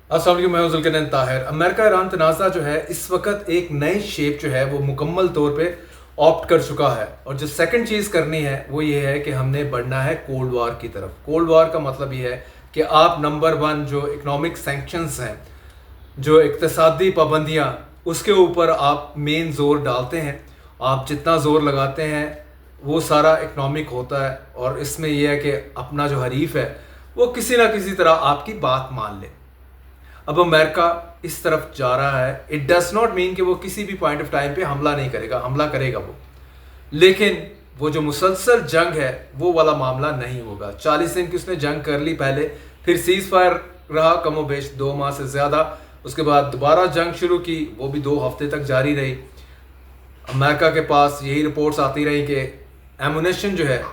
अस्सलाम वालेकुम, मैं हूं जुल्करनैन ताहिर। अमेरिका ईरान तनाज़ा जो है इस वक्त एक नई शेप जो है वो मुकम्मल तौर पे ऑप्ट कर चुका है। और जो सेकंड चीज़ करनी है वो ये है कि हमने बढ़ना है कोल्ड वार की तरफ। कोल्ड वार का मतलब ये है कि आप नंबर वन जो इकनॉमिक सैंक्शंस हैं, जो इक्तसादी पाबंदियाँ, उसके ऊपर आप मेन जोर डालते हैं। आप जितना जोर लगाते हैं वो सारा इकनॉमिक होता है। और इसमें यह है कि अपना जो हरीफ है वो किसी ना किसी तरह आपकी बात मान ले। अब अमेरिका इस तरफ जा रहा है। इट डज नॉट मीन कि वो किसी भी पॉइंट ऑफ टाइम पे हमला नहीं करेगा, हमला करेगा वो, लेकिन वो जो मुसलसल जंग है वो वाला मामला नहीं होगा। 40 दिन की उसने जंग कर ली पहले, फिर सीज फायर रहा कमोबेश 2 माह से ज़्यादा। उसके बाद दोबारा जंग शुरू की, वो भी 2 हफ्ते तक जारी रही। अमेरिका के पास यही रिपोर्ट्स आती रही कि एमुनेशन जो है,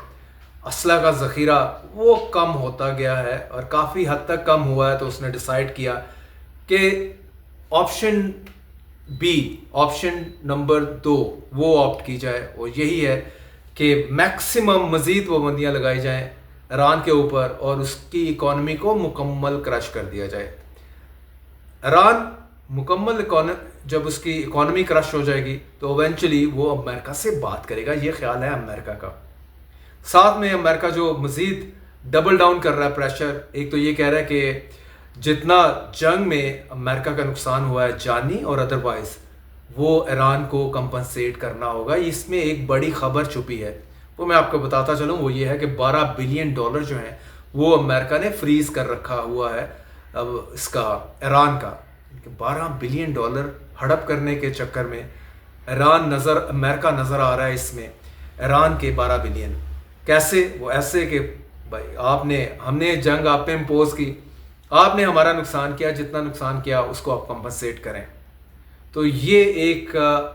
असला का ज़ख़ीरा, वो कम होता गया है और काफ़ी हद तक कम हुआ है। तो उसने डिसाइड किया कि ऑप्शन बी, ऑप्शन नंबर 2, वो ऑप्ट की जाए। और यही है कि मैक्सिमम मज़ीद पाबंदियाँ लगाई जाएं ईरान के ऊपर और उसकी इकॉनमी को मुकम्मल क्रश कर दिया जाए। ईरान मुकम्मल जब उसकी इकॉनमी क्रश हो जाएगी तो इवेंचुअली वो अमेरिका से बात करेगा। ये ख्याल है अमेरिका का। साथ में अमेरिका जो मज़ीद डबल डाउन कर रहा है प्रेशर, एक तो ये कह रहा है कि जितना जंग में अमेरिका का नुकसान हुआ है जानी और अदरवाइज, वो ईरान को कंपनसेट करना होगा। इसमें एक बड़ी खबर छुपी है, वो मैं आपको बताता चलूँ। वो ये है कि $12 बिलियन जो हैं वो अमेरिका ने फ्रीज कर रखा हुआ है अब इसका, ईरान का। $12 बिलियन हड़प करने के चक्कर में अमेरिका नज़र आ रहा है इसमें, ईरान के 12 बिलियन। कैसे? वो ऐसे कि भाई हमने जंग आप पे इम्पोज की, आपने हमारा नुकसान किया, जितना नुकसान किया उसको आप कंपनसेट करें। तो ये एक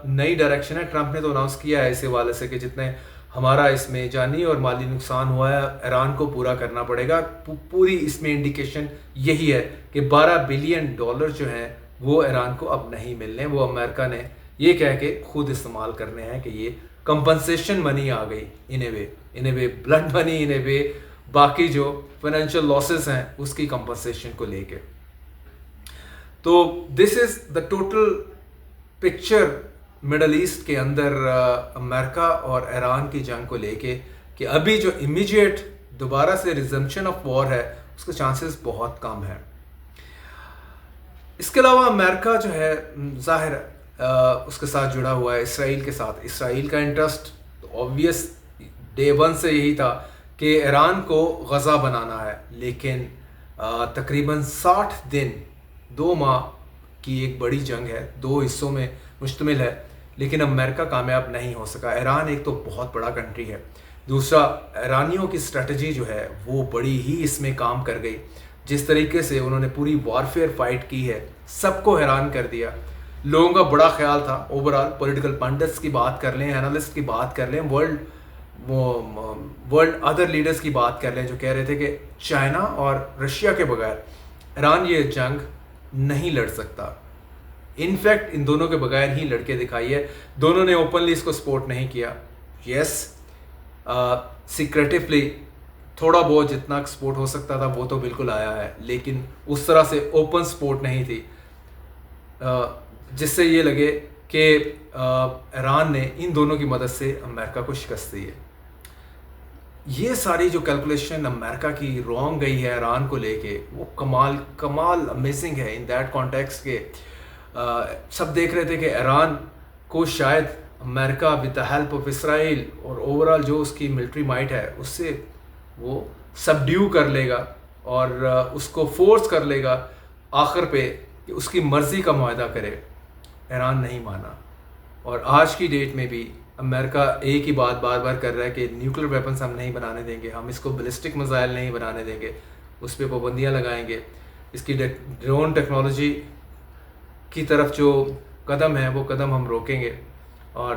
नई डायरेक्शन है। ट्रंप ने तो अनाउंस किया है इस हवाले से कि जितने हमारा इसमें जानी और माली नुकसान हुआ है ईरान को पूरा करना पड़ेगा। पूरी इसमें इंडिकेशन यही है कि $12 बिलियन जो हैं वो ईरान को अब नहीं मिलने। वो अमेरिका ने ये कह के खुद इस्तेमाल करने हैं कि ये कंपनसेशन मनी आ गई। इन ए वे ब्लड मनी, इन ए वे बाकी जो फाइनेंशियल लॉसेस हैं उसकी कंपनसेशन को लेके। तो this is the total picture middle east के अंदर अमेरिका और ईरान की जंग को लेके, कि अभी जो इमीडिएट दोबारा से रिजम्पशन ऑफ वॉर है उसके चांसेस बहुत कम है। इसके अलावा अमेरिका जो है जाहिर उसके साथ जुड़ा हुआ है इसराइल के साथ। इसराइल का इंटरेस्ट तो ऑब्वियस डे वन से यही था कि ईरान को गज़ा बनाना है, लेकिन तकरीबन 60 दिन, 2 माह की एक बड़ी जंग है, 2 हिस्सों में मुश्तमिल है, लेकिन अमेरिका कामयाब नहीं हो सका। ईरान एक तो बहुत बड़ा कंट्री है, दूसरा ईरानियों की स्ट्रेटजी जो है वो बड़ी ही इसमें काम कर गई। जिस तरीके से उन्होंने पूरी वॉरफेयर फाइट की है, सबको हैरान कर दिया। लोगों का बड़ा ख्याल था, ओवरऑल पॉलिटिकल पंडित्स की बात कर लें, एनालिस्ट की बात कर लें, वर्ल्ड अदर लीडर्स की बात कर लें, जो कह रहे थे कि चाइना और रशिया के बगैर ईरान ये जंग नहीं लड़ सकता। इनफैक्ट इन दोनों के बगैर ही लड़के दिखाई है। दोनों ने ओपनली इसको सपोर्ट नहीं किया। यस, सीक्रेटिवली थोड़ा बहुत जितना सपोर्ट हो सकता था वो तो बिल्कुल आया है, लेकिन उस तरह से ओपन सपोर्ट नहीं थी जिससे ये लगे कि ईरान ने इन दोनों की मदद से अमेरिका को शिकस्त दी है। ये सारी जो कैलकुलेशन अमेरिका की रॉन्ग गई है ईरान को लेके, वो कमाल अमेजिंग है इन दैट कॉन्टेक्स्ट के। सब देख रहे थे कि ईरान को शायद America with the help of Israel और ओवरऑल जो उसकी मिलिट्री माइट है उससे वो सबड्यू कर लेगा और उसको फोर्स कर लेगा आखिर पे कि उसकी मर्ज़ी का मुआहदा करे। ईरान नहीं माना। और आज की डेट में भी अमेरिका एक ही बात बार बार कर रहा है कि न्यूक्लियर वेपन्स हम नहीं बनाने देंगे, हम इसको बैलिस्टिक मिसाइल नहीं बनाने देंगे, उस पर पाबंदियाँ लगाएंगे। इसकी ड्रोन टेक्नोलॉजी की तरफ जो कदम है वो कदम हम रोकेंगे। और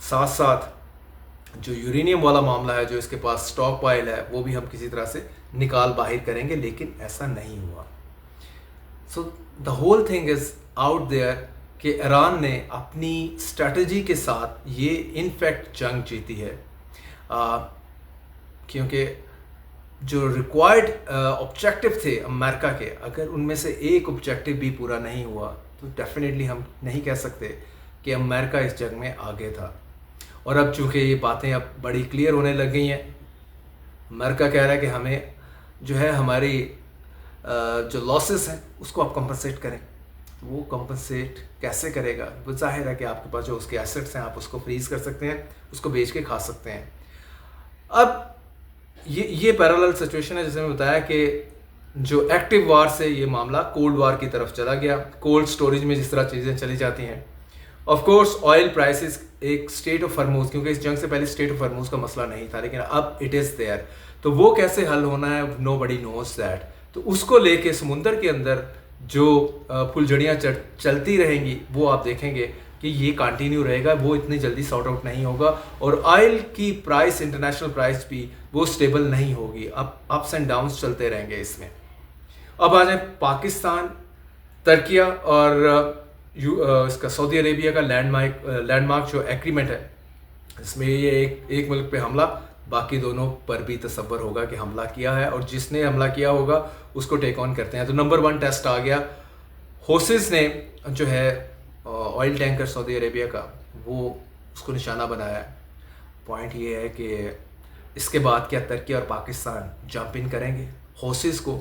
साथ साथ जो यूरेनियम वाला मामला है, जो इसके पास स्टॉक पाइल है, वो भी हम किसी तरह से निकाल बाहर करेंगे, लेकिन ऐसा नहीं हुआ। So the whole thing is out there कि ईरान ने अपनी स्ट्रेटजी के साथ ये इनफैक्ट जंग जीती है, क्योंकि जो रिक्वायर्ड ऑब्जेक्टिव थे अमेरिका के, अगर उनमें से एक ऑब्जेक्टिव भी पूरा नहीं हुआ तो डेफिनेटली हम नहीं कह सकते कि अमेरिका इस जंग में आगे था। और अब चूंकि ये बातें अब बड़ी क्लियर होने लग गई हैं, अमेरिका कह रहा है कि हमें जो है हमारी जो लॉसेस हैं उसको आप कंपनसेट करें। वो कंपनसेट कैसे करेगा? वो जाहिर है कि आपके पास जो उसके एसेट्स हैं आप उसको फ्रीज कर सकते हैं, उसको बेच के खा सकते हैं। अब ये पैरेलल सिचुएशन है, जैसे मैं बताया कि जो एक्टिव वार से ये मामला कोल्ड वार की तरफ चला गया। कोल्ड स्टोरेज में जिस तरह चीज़ें चली जाती हैं, ऑफ कोर्स ऑयल प्राइसेस एक स्टेट ऑफ हॉर्मूज, क्योंकि इस जंग से पहले स्टेट ऑफ हॉर्मूज का मसला नहीं था, लेकिन अब इट इज़ देयर। तो वो कैसे हल होना है, नो बडी नोज दैट। तो उसको लेके समुंदर के अंदर जो फुलझड़ियाँ चलती रहेंगी वो आप देखेंगे कि ये कंटिन्यू रहेगा, वो इतनी जल्दी सॉर्ट आउट नहीं होगा। और ऑयल की प्राइस, इंटरनेशनल प्राइस भी वो स्टेबल नहीं होगी, अप्स एंड डाउन्स चलते रहेंगे इसमें। अब आ जाए पाकिस्तान, तुर्किया और इसका सऊदी अरेबिया का लैंडमार्क जो एग्रीमेंट है, इसमें ये एक मुल्क पे हमला, बाकी दोनों पर भी तसव्वुर होगा कि हमला किया है, और जिसने हमला किया होगा उसको टेक ऑन करते हैं। तो नंबर 1 टेस्ट आ गया। होसिस ने जो है ऑयल टैंकर सऊदी अरेबिया का, वो उसको निशाना बनाया है। पॉइंट ये है कि इसके बाद क्या तुर्की और पाकिस्तान जंप इन करेंगे, होसिस को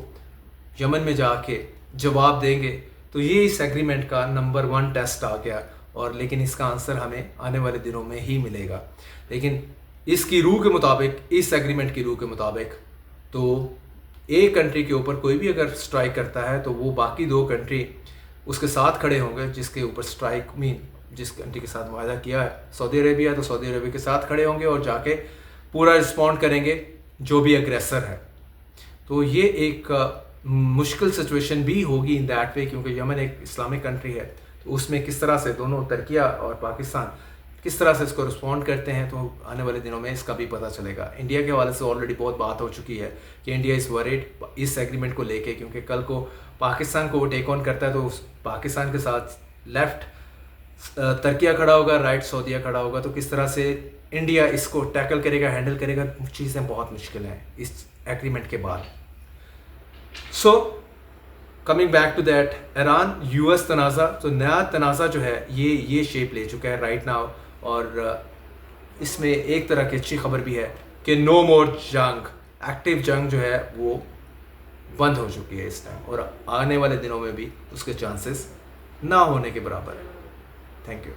यमन में जाके जवाब देंगे? तो ये इस एग्रीमेंट का नंबर 1 टेस्ट आ गया। और लेकिन इसका आंसर हमें आने वाले दिनों में ही मिलेगा। लेकिन इसकी रूह के मुताबिक, इस एग्रीमेंट की रूह के मुताबिक, तो एक कंट्री के ऊपर कोई भी अगर स्ट्राइक करता है तो वो बाकी 2 कंट्री उसके साथ खड़े होंगे, जिसके ऊपर स्ट्राइक जिस कंट्री के साथ वायदा किया है सऊदी अरेबिया, तो सऊदी अरेबिया के साथ खड़े होंगे और जाके पूरा रिस्पॉन्ड करेंगे जो भी अग्रेसर है। तो ये एक मुश्किल सिचुएशन भी होगी इन दैट वे, क्योंकि यमन एक इस्लामिक कंट्री है। तो उसमें किस तरह से दोनों तुर्किया और पाकिस्तान किस तरह से इसको रिस्पॉन्ड करते हैं, तो आने वाले दिनों में इसका भी पता चलेगा। इंडिया के हवाले से ऑलरेडी बहुत बात हो चुकी है कि इंडिया इज़ वरीड इस एग्रीमेंट को लेके, क्योंकि कल को पाकिस्तान को वो टेक ऑन करता है तो पाकिस्तान के साथ लेफ्ट तुर्किया खड़ा होगा, राइट सऊदीया खड़ा होगा। तो किस तरह से इंडिया इसको टैकल करेगा, हैंडल करेगा, चीज़ें बहुत मुश्किल हैं इस एग्रीमेंट के बाद। So coming back to that, Iran US तनाज़ा, तो नया तनाज़ा जो है ये शेप ले चुका है राइट नाउ। और इसमें एक तरह की अच्छी खबर भी है कि नो मोर जंग, एक्टिव जंग जो है वो बंद हो चुकी है इस टाइम, और आने वाले दिनों में भी उसके चांसेस ना होने के बराबर है। Thank you.